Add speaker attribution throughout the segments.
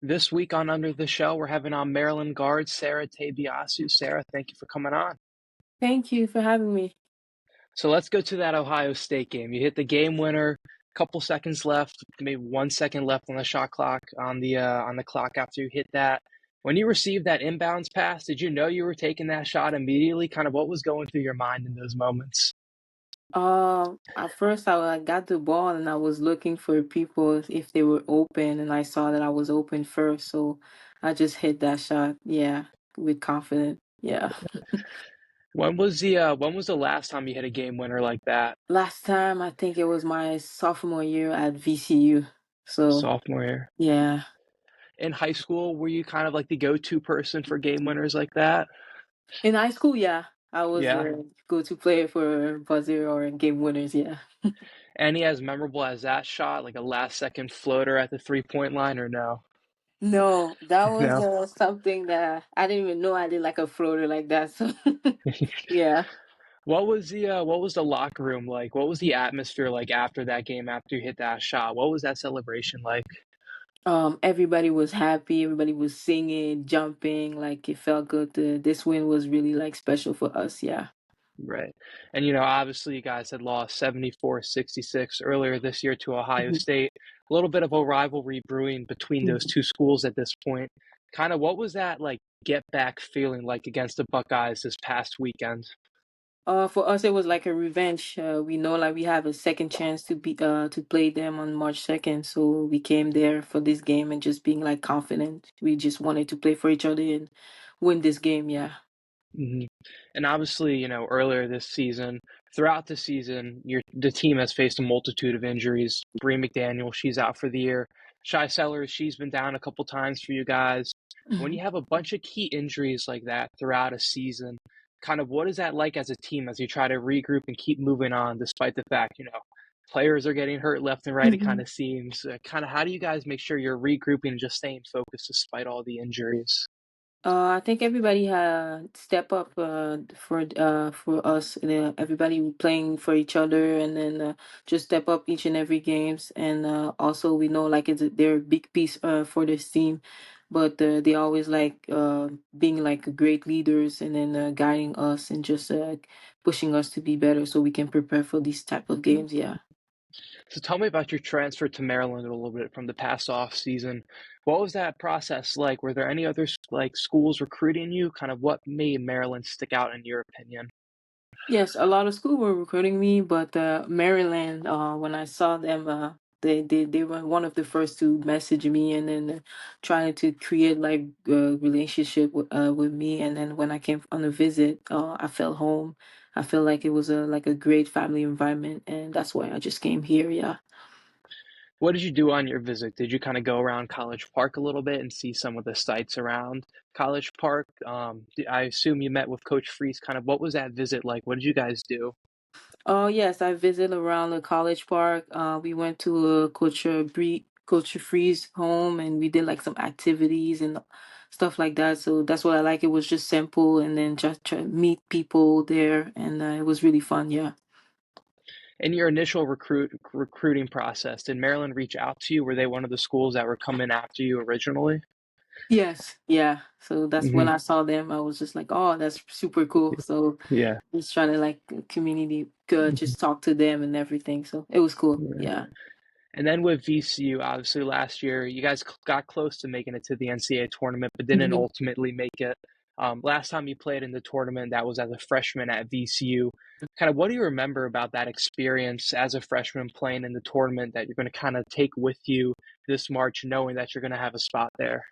Speaker 1: This week on Under the Shell, we're having on Maryland guard Sarah Te-Biasu. Sarah, thank you for coming on.
Speaker 2: Thank you for having me.
Speaker 1: So let's go to that Ohio State game. You hit the game winner, couple seconds left, maybe 1 second left on the shot clock on the clock after you hit that. When you received that inbounds pass, did you know you were taking that shot immediately? Kind of what was going through your mind in those moments?
Speaker 2: At first I got the ball and I was looking for people if they were open, and I saw that I was open first, so I just hit that shot. Yeah, with confidence. Yeah.
Speaker 1: When was the last time you hit a game winner like that?
Speaker 2: Last time I think it was my sophomore year at VCU. So
Speaker 1: Sophomore year.
Speaker 2: yeah.
Speaker 1: In high school, were you kind of like the go-to person for game winners like that?
Speaker 2: In high school, yeah, I was
Speaker 1: Yeah.
Speaker 2: a go-to player for buzzer or game winners. Yeah.
Speaker 1: Any as memorable as that shot, like a last second floater at the 3-point line, or no?
Speaker 2: No, that was
Speaker 1: No.
Speaker 2: something that I didn't even know I did like a floater like that. So yeah.
Speaker 1: What was the locker room like? What was the atmosphere like after that game, after you hit that shot? What was that celebration like?
Speaker 2: Everybody was happy, everybody was singing, jumping, like it felt good. This win was really like special for us, yeah.
Speaker 1: Right. And obviously you guys had lost 74-66 earlier this year to Ohio
Speaker 2: Mhm,
Speaker 1: State. A little bit of a rivalry brewing between those
Speaker 2: mhm.
Speaker 1: two schools at this point. Kind of what was that like get back feeling like against the Buckeyes this past weekend?
Speaker 2: For us, it was like a revenge. We know like we have a second chance to play them on March 2nd, so we came there for this game and just being like confident. We just wanted to play for each other and win this game, yeah.
Speaker 1: Mhm. And obviously, earlier this season, throughout the season, the team has faced a multitude of injuries. Bree McDaniel, she's out for the year. Shy Sellers, she's been down a couple times for you guys. When
Speaker 2: Mhm.
Speaker 1: you have a bunch of key injuries like that throughout a season, kind of what is that like as a team as you try to regroup and keep moving on despite the fact, players are getting hurt left and right, it kind
Speaker 2: Mhm.
Speaker 1: of seems. Kind of how do you guys make sure you're regrouping and just staying focused despite all the injuries?
Speaker 2: I think everybody step up for us. Everybody playing for each other, and then just step up each and every games. And also we know like they're a big piece for this team, but they always like being like great leaders, and then guiding us and just pushing us to be better so we can prepare for these type of games. Yeah.
Speaker 1: So tell me about your transfer to Maryland a little bit from the past off season. What was that process like? Were there any other like schools recruiting you? Kind of what made Maryland stick out in your opinion?
Speaker 2: Yes, a lot of school were recruiting me, but Maryland, when I saw them, they were one of the first to message me, and then trying to create like a relationship with me. And then when I came on a visit, I felt home. I felt like it was a great family environment, and that's why I just came here. Yeah.
Speaker 1: What did you do on your visit? Did you kind of go around College Park a little bit and see some of the sites around College Park? I assume you met with Coach Freeze. Kind of what was that visit like? What did you guys do?
Speaker 2: Oh yes, I visited around the college park. We went to Coach Free's home, and we did like some activities and stuff like that. So that's what I like. It was just simple, and then just try to meet people there, and it was really fun. Yeah.
Speaker 1: In your initial recruiting process, did Maryland reach out to you? Were they one of the schools that were coming after you originally?
Speaker 2: Yes. Yeah. So that's when
Speaker 1: Hmm.
Speaker 2: I saw them. I was just like, oh, that's super cool. So
Speaker 1: Yeah.
Speaker 2: just trying to like community, just talk to them and everything. So it was cool.
Speaker 1: Mhm.
Speaker 2: Yeah.
Speaker 1: And then with VCU, obviously last year, you guys got close to making it to the NCAA tournament, but didn't
Speaker 2: Mhm.
Speaker 1: ultimately make it. Last time you played in the tournament, that was as a freshman at VCU. Kind of what do you remember about that experience as a freshman playing in the tournament that you're going to kind of take with you this March, knowing that you're going to have a spot there?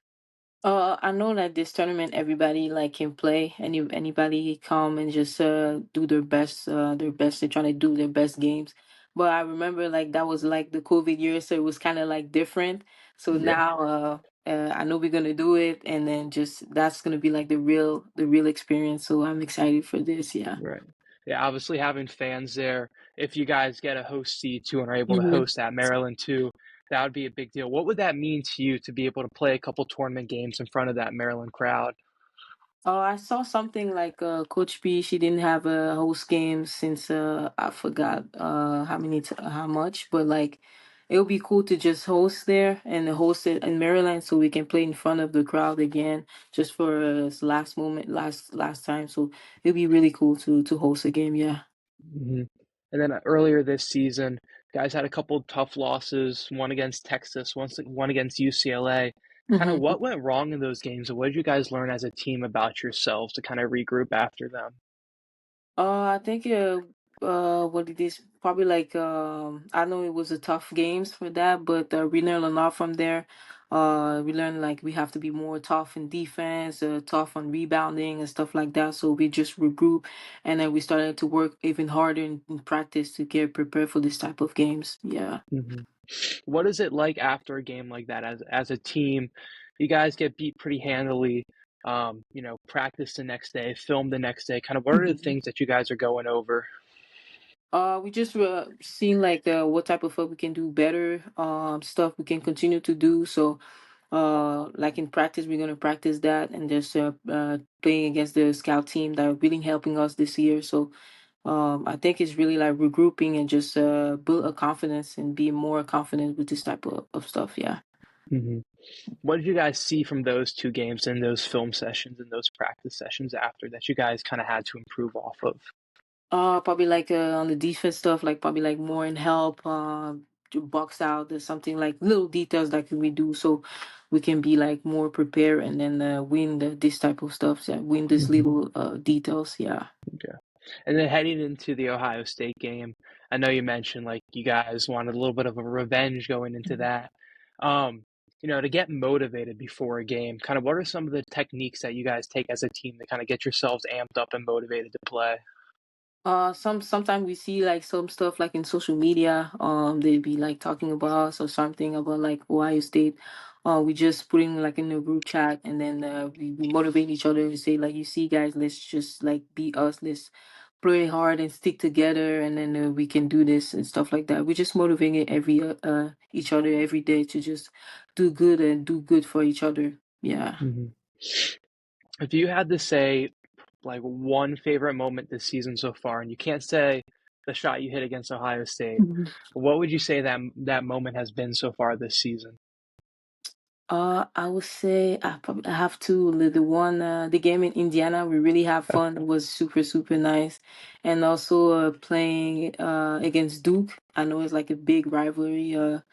Speaker 2: I know that this tournament everybody like can play. Anybody come and just do their best. Their best. They're trying to do their best games. But I remember like that was like the COVID year, so it was kind of like different. So
Speaker 1: Yeah.
Speaker 2: now I know we're gonna do it, and then just that's gonna be like the real experience. So I'm excited for this. Yeah.
Speaker 1: Right. Yeah, obviously having fans there, if you guys get a host seat too and are able to
Speaker 2: Mhm.
Speaker 1: host at Maryland too, that would be a big deal. What would that mean to you to be able to play a couple tournament games in front of that Maryland crowd?
Speaker 2: Oh, I saw something like Coach B. She didn't have a host game since I forgot how much, but like it'll be cool to just host there and host it in Maryland so we can play in front of the crowd again just for last moment, last time. So it'll be really cool to host a game. Yeah.
Speaker 1: Hmm. And then earlier this season, guys had a couple of tough losses, one against Texas, one against UCLA. Kind of
Speaker 2: Mm-hmm.
Speaker 1: what went wrong in those games, and what did you guys learn as a team about yourselves to kind of regroup after them?
Speaker 2: I think what it is probably like I know it was a tough games for that, but we learned a lot from there. We learned like we have to be more tough in defense, tough on rebounding and stuff like that. So we just regroup, and then we started to work even harder in practice to get prepared for this type of games. Yeah.
Speaker 1: Hmm. What is it like after a game like that as a team? You guys get beat pretty handily. Practice the next day, film the next day. Kind of what are the things that you guys are going over?
Speaker 2: We just seeing like what type of stuff we can do better, stuff we can continue to do. So, like in practice, we're gonna practice that and just playing against the scout team that are really helping us this year. So, I think it's really like regrouping and just build a confidence and be more confident with this type of stuff. Yeah.
Speaker 1: Hmm. What did you guys see from those two games and those film sessions and those practice sessions after that you guys kind of had to improve off of?
Speaker 2: Probably like on the defense stuff, like probably like more in help, to box out. There's something like little details that can we do so we can be like more prepared and then win this type of stuff. Yeah, win this
Speaker 1: Hmm.
Speaker 2: little details. Yeah.
Speaker 1: Okay. And then heading into the Ohio State game, I know you mentioned like you guys wanted a little bit of a revenge going into
Speaker 2: Mhm.
Speaker 1: that. To get motivated before a game, kind of what are some of the techniques that you guys take as a team to kind of get yourselves amped up and motivated to play?
Speaker 2: Sometimes we see like some stuff like in social media. They be like talking about us or something about like Ohio State. We just put in like in a group chat and then we motivate each other to say like, you see, guys, let's just like be us. Let's play hard and stick together, and then we can do this and stuff like that. We just motivating every each other every day to just do good and do good for each other. Yeah.
Speaker 1: Hmm. If you had to say like one favorite moment this season so far, and you can't say the shot you hit against Ohio State, what would you say that moment has been so far this season?
Speaker 2: I would say I probably have to the one the game in Indiana. We really have fun. It was super nice, and also playing against Duke. I know it's like a big rivalry. A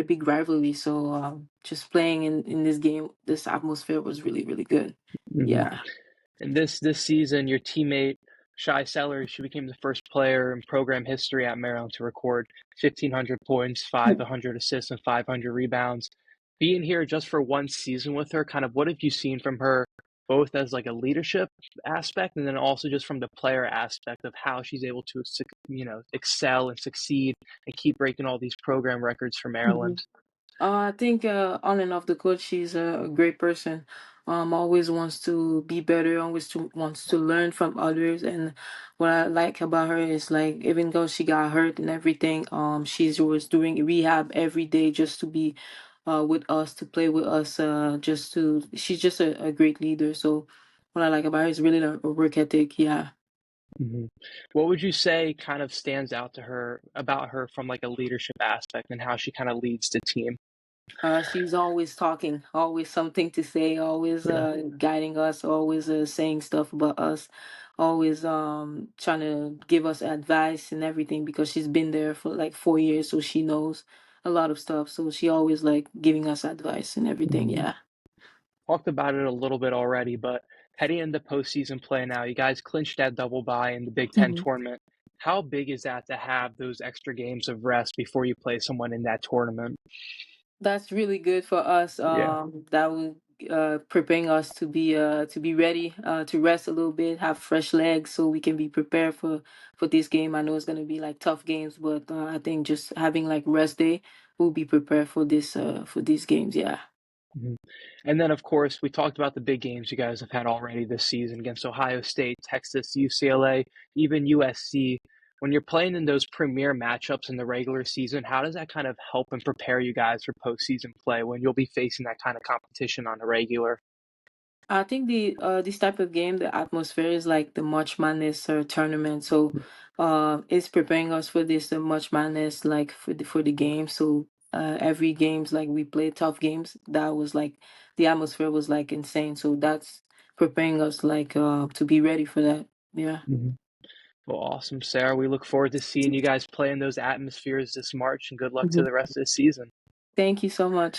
Speaker 2: big rivalry. So just playing in this game, this atmosphere was really good.
Speaker 1: Hmm.
Speaker 2: Yeah.
Speaker 1: And this season, your teammate Shy Sellers, she became the first player in program history at Maryland to record 1,500 points, 500 assists, and 500 rebounds. Being here just for one season with her, kind of what have you seen from her, both as like a leadership aspect and then also just from the player aspect of how she's able to, excel and succeed and keep breaking all these program records for Maryland?
Speaker 2: I think on and off the court, she's a great person. Always wants to be better, wants to learn from others. And what I like about her is like even though she got hurt and everything, she's was doing rehab every day just to be with us, to play with us. She's just a great leader. So what I like about her is really the work ethic. Yeah.
Speaker 1: Mhm. What would you say kind of stands out to her about her from like a leadership aspect and how she kind of leads the team?
Speaker 2: She's always talking, always something to say, always
Speaker 1: Yeah.
Speaker 2: guiding us, always saying stuff about us, always trying to give us advice and everything because she's been there for like 4 years, so she knows a lot of stuff. So she always like giving us advice and everything.
Speaker 1: Mhm.
Speaker 2: Yeah.
Speaker 1: Talked about it a little bit already, but heading into postseason play now, you guys clinched that double bye in the Big Ten
Speaker 2: Mhm.
Speaker 1: tournament. How big is that to have those extra games of rest before you play someone in that tournament?
Speaker 2: That's really good for us.
Speaker 1: Yeah.
Speaker 2: That will preparing us to be ready to rest a little bit, have fresh legs, so we can be prepared for this game. I know it's gonna be like tough games, but I think just having like rest day, we'll be prepared for these games. Yeah.
Speaker 1: Mhm. And then, of course, we talked about the big games you guys have had already this season against Ohio State, Texas, UCLA, even USC. When you're playing in those premier matchups in the regular season, how does that kind of help and prepare you guys for postseason play when you'll be facing that kind of competition on a regular?
Speaker 2: I think the this type of game, the atmosphere is like the March Madness tournament. So, it's preparing us for this March Madness, like for the game. So, every games like we play tough games. That was like the atmosphere was like insane. So that's preparing us like to be ready for that. Yeah.
Speaker 1: Mhm. Well, awesome, Sarah. We look forward to seeing you guys play in those atmospheres this March, and good luck to
Speaker 2: Mhm.
Speaker 1: the rest of the season.
Speaker 2: Thank you so much.